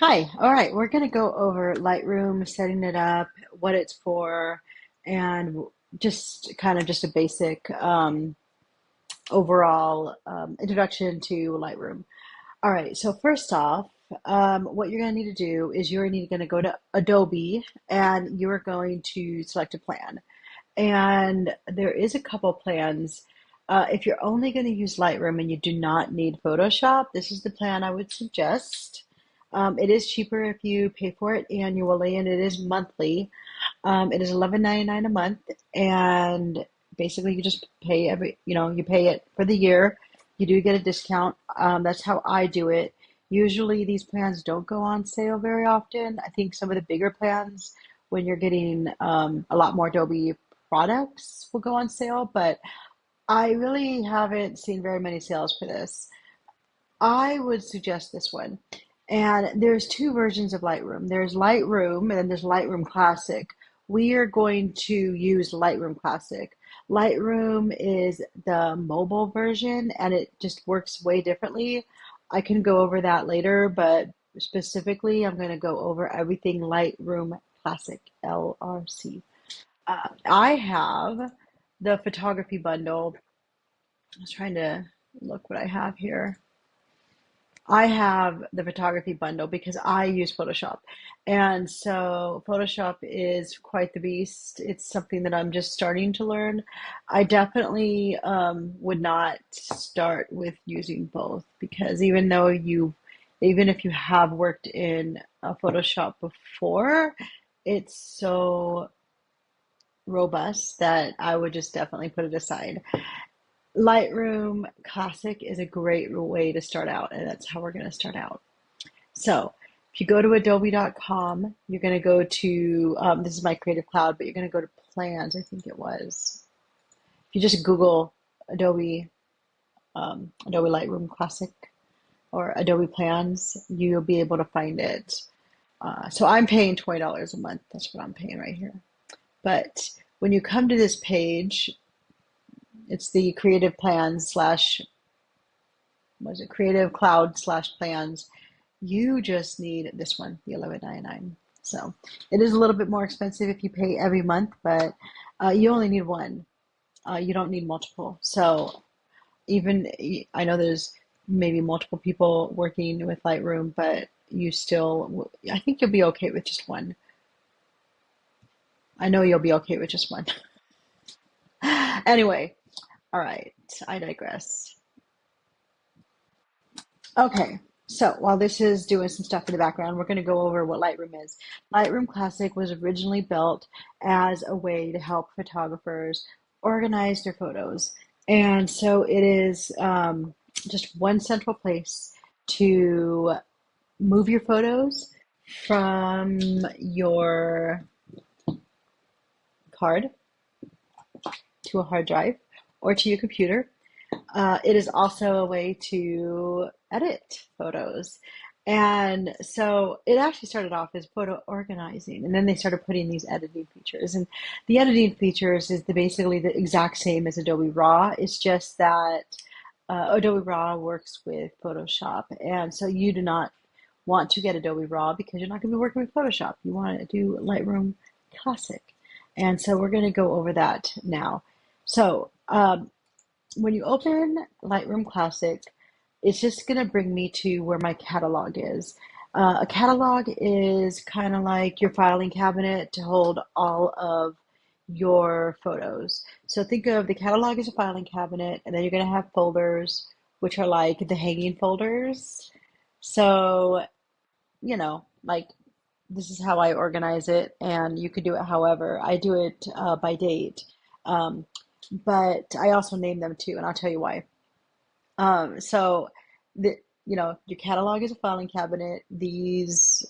Hi. All right, we're going to go over Lightroom, setting it up, what it's for, and just kind of just a basic overall introduction to Lightroom. All right, so first off, what you're going to need to do is you're going to go to Adobe and you're going to select a plan. And there is a couple plans. If you're only going to use Lightroom and you do not need Photoshop, this is the plan I would suggest. It is cheaper if you pay for it annually, and it is monthly. It is $11.99 a month, and basically you just pay you pay it for the year. You do get a discount. That's how I do it. Usually these plans don't go on sale very often. I think some of the bigger plans, when you're getting a lot more Adobe products, will go on sale, but I really haven't seen very many sales for this. I would suggest this one. And there's two versions of Lightroom. There's Lightroom and then there's Lightroom Classic. We are going to use Lightroom Classic. Lightroom is the mobile version and it just works way differently. I can go over that later, but specifically, I'm going to go over everything Lightroom Classic, LRC. I have the photography bundle. I was trying to look what I have here. I have the photography bundle because I use Photoshop. And so Photoshop is quite the beast. It's something that I'm just starting to learn. I definitely would not start with using both because even if you have worked in Photoshop before, it's so robust that I would just definitely put it aside. Lightroom Classic is a great way to start out, and that's how we're going to start out. So, if you go to adobe.com, you're going to go to, this is my Creative Cloud, but you're going to go to plans, I think it was. If you just Google Adobe, Adobe Lightroom Classic or Adobe Plans, you'll be able to find it. So I'm paying $20 a month. That's what I'm paying right here. But when you come to this page, it's the Creative Plans slash, was it Creative Cloud slash plans. You just need this one, the 11.99. So it is a little bit more expensive if you pay every month, but you only need one. You don't need multiple. So even I know there's maybe multiple people working with Lightroom, but I think you'll be okay with just one. I know you'll be okay with just one. Anyway, all right, I digress. Okay, so while this is doing some stuff in the background, we're going to go over what Lightroom is. Lightroom Classic was originally built as a way to help photographers organize their photos. And so it is just one central place to move your photos from your card to a hard drive or to your computer. It is also a way to edit photos. And so it actually started off as photo organizing, and then they started putting these editing features. And the editing features is basically the exact same as Adobe RAW. It's just that Adobe RAW works with Photoshop. And so you do not want to get Adobe RAW because you're not going to be working with Photoshop. You want to do Lightroom Classic. And so we're going to go over that now. So, when you open Lightroom Classic, it's just going to bring me to where my catalog is. A catalog is kind of like your filing cabinet to hold all of your photos. So think of the catalog as a filing cabinet, and then you're going to have folders, which are like the hanging folders. So, like this is how I organize it, and you could do it however. I do it by date. Um, but I also name them too, and I'll tell you why. So the your catalog is a filing cabinet. These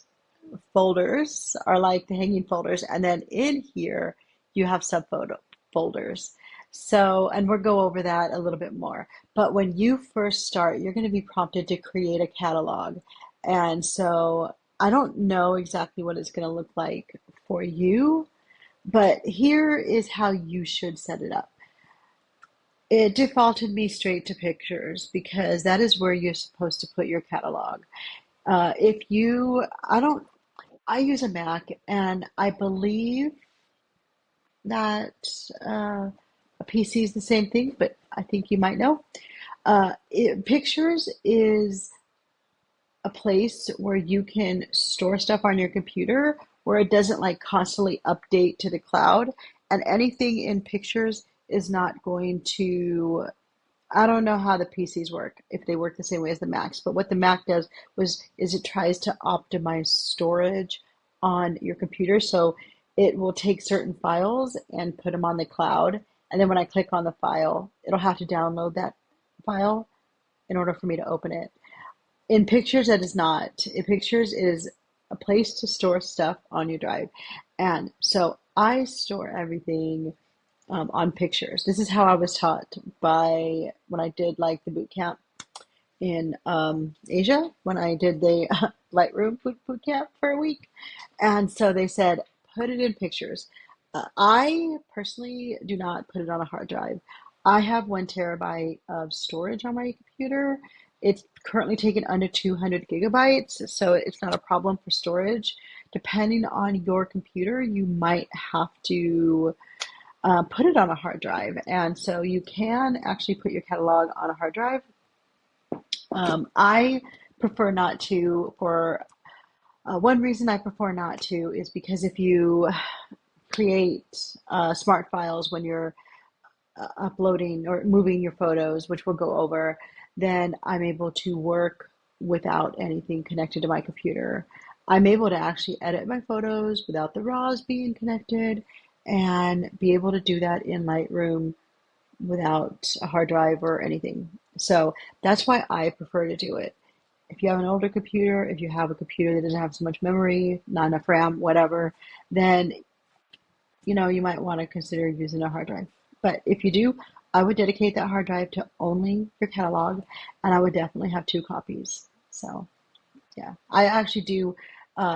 folders are like the hanging folders, and then in here you have subphoto folders. So, and we'll go over that a little bit more. But when you first start, you're going to be prompted to create a catalog. And so I don't know exactly what it's going to look like for you, but here is how you should set it up. It defaulted me straight to pictures because that is where you're supposed to put your catalog. If you, I don't, I use a Mac, and I believe that a PC is the same thing, but I think you might know. Pictures is a place where you can store stuff on your computer where it doesn't like constantly update to the cloud, and anything in pictures is not going to, I don't know how the PCs work, if they work the same way as the Macs, but what the Mac does is it tries to optimize storage on your computer. So it will take certain files and put them on the cloud. And then when I click on the file, it'll have to download that file in order for me to open it. In pictures, that is not. In pictures, it is a place to store stuff on your drive. And so I store everything on pictures. This is how I was taught by when I did like the boot camp in Asia, when I did the Lightroom boot camp for a week. And so they said, put it in pictures. I personally do not put it on a hard drive. I have 1 terabyte of storage on my computer. It's currently taken under 200 gigabytes, so it's not a problem for storage. Depending on your computer, you might have to put it on a hard drive. And so you can actually put your catalog on a hard drive. I prefer not to. For one reason I prefer not to is because if you create smart files when you're uploading or moving your photos, which we'll go over, then I'm able to work without anything connected to my computer. I'm able to actually edit my photos without the RAWs being connected and be able to do that in Lightroom without a hard drive or anything. So that's why I prefer to do it. If you have an older computer, if you have a computer that doesn't have so much memory, not enough RAM, whatever, then you might want to consider using a hard drive. But if you do, I would dedicate that hard drive to only your catalog, and I would definitely have 2 copies. So, yeah, I actually do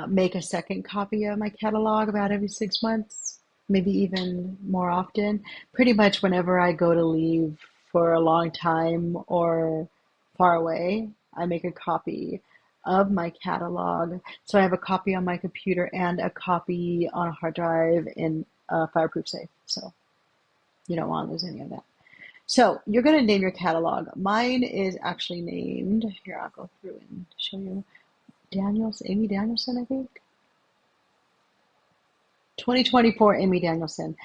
make a second copy of my catalog about every 6 months, maybe even more often. Pretty much whenever I go to leave for a long time or far away, I make a copy of my catalog. So I have a copy on my computer and a copy on a hard drive in a fireproof safe. So you don't want to lose any of that. So you're going to name your catalog. Mine is actually named, here I'll go through and show you, Amy Danielson, I think. 2024 Amy Danielson.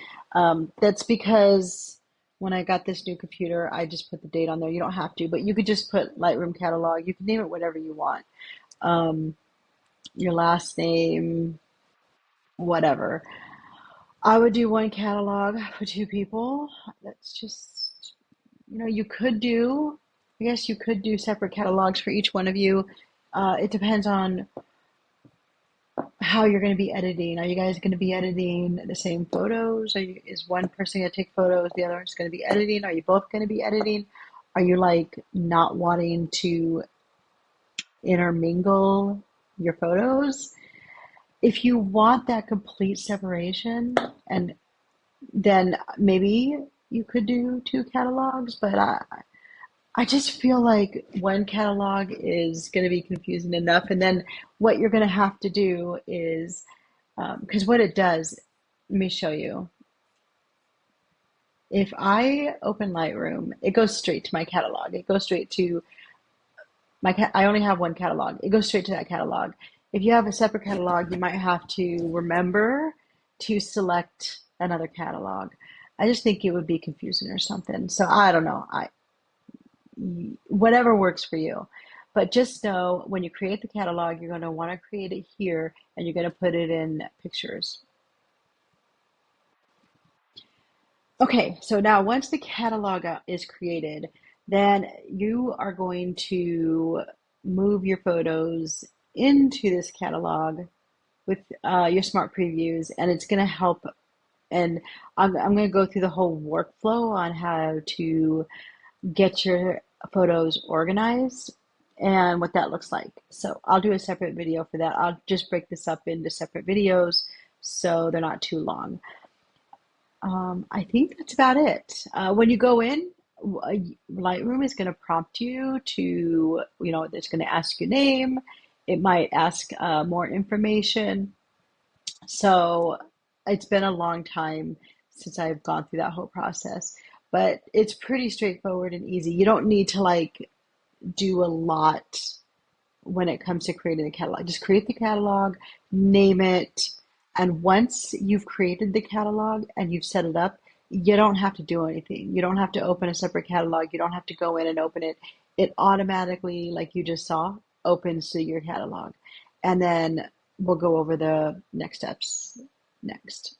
That's because when I got this new computer, I just put the date on there. You don't have to, but you could just put Lightroom catalog. You can name it whatever you want. Um, your last name, whatever. I would do one catalog for 2 people. That's just, you could do, I guess you could do separate catalogs for each one of you. It depends on how you're going to be editing. Are you guys going to be editing the same photos? Is one person going to take photos, the other is going to be editing? Are you both going to be editing? Are you like not wanting to intermingle your photos? If you want that complete separation, and then maybe you could do 2 catalogs, but I just feel like one catalog is going to be confusing enough. And then what you're going to have to do is, because what it does, let me show you. If I open Lightroom, it goes straight to my catalog. It goes straight to I only have one catalog. It goes straight to that catalog. If you have a separate catalog, you might have to remember to select another catalog. I just think it would be confusing or something. So I don't know. Whatever works for you. But just know when you create the catalog, you're going to want to create it here and you're going to put it in pictures. Okay, so now once the catalog is created, then you are going to move your photos into this catalog with your smart previews, and it's going to help. And I'm going to go through the whole workflow on how to get your photos organized and what that looks like. So I'll do a separate video for that. I'll just break this up into separate videos so they're not too long. I think that's about it. When you go in, Lightroom is going to prompt you to, it's going to ask your name. It might ask more information. So it's been a long time since I've gone through that whole process, but it's pretty straightforward and easy. You don't need to like do a lot when it comes to creating the catalog. Just create the catalog, name it, and once you've created the catalog and you've set it up, you don't have to do anything. You don't have to open a separate catalog. You don't have to go in and open it. It automatically, like you just saw, opens to your catalog. And then we'll go over the next steps next.